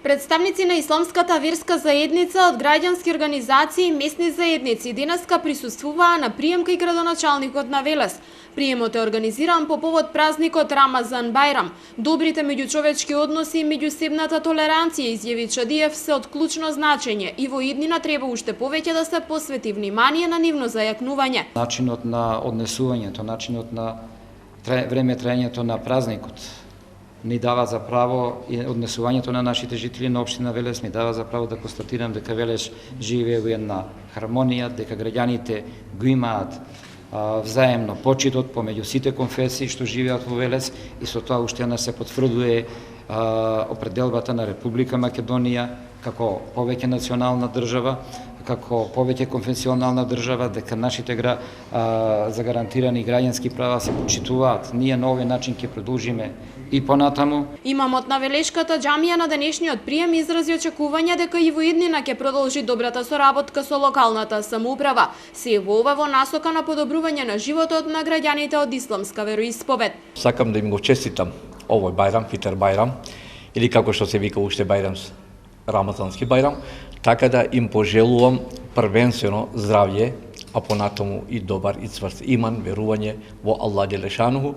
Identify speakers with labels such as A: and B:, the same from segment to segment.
A: Представници на исламската верска заедница од граѓански организации и местни заедници денеска присуствуваа на прием кај градоначалникот на Велес. Приемот е организиран по повод празникот Рамазан Бајрам. Добрите меѓучовечки односи и меѓусебната толеранција, изјави Чадиев, се од клучно значење и во иднина треба уште повеќе да се посвети внимание на нивно зајакнување.
B: Начинот на однесувањето, начинот на време траењето на празникот ни дава за право и однесувањето на нашите жители на општина Велес ми дава за право да констатирам дека Велес живее во една хармонија, дека граѓаните го имаат взаемно почитот помеѓу сите конфесии што живеат во Велес и со тоа уште една се потврдува определбата на Република Македонија како повеќе национална држава, како повеќе конфесионална држава, дека нашите загарантирани граѓански права се почитуваат. Ние на овој начин ќе продолжиме и понатаму.
A: Имамот на Велешката џамија на денешниот прием изрази очекување дека и во иднина ќе продолжи добрата соработка со локалната самоуправа. Се во ова во насока на подобрување на животот на граѓаните од исламска вероисповед.
C: Сакам да им го честитам овој Бајрам, Фитер Бајрам, или како што се вика уште Бајрам, Рамазански Бајрам, така да им пожелувам првенствено здравје, а понатаму и добар и цврст иман, верување во Аллах Џелешануху,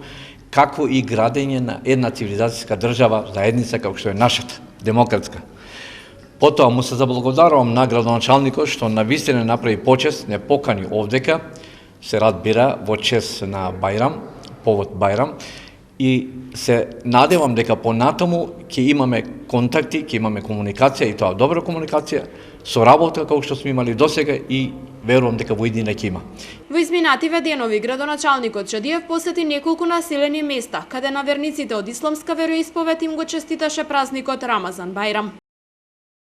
C: како и градење на една цивилизацијска држава, заедница како што е нашата, демократска. Потоа му се заблагодарувам на градоначалникот што навистина направи почест, не покани овдека, се разбира во чест на Бајрам, повод Бајрам, и се надевам дека понатаму ќе имаме контакти, ќе имаме комуникација и тоа добра комуникација, соработка како што сме имали досега и верувам дека во иднина ќе има.
A: Во изминативе денови градоначалникот Чадиев посети неколку населени места, каде на верниците од исламска вероисповед им го честиташе празникот Рамазан Бајрам.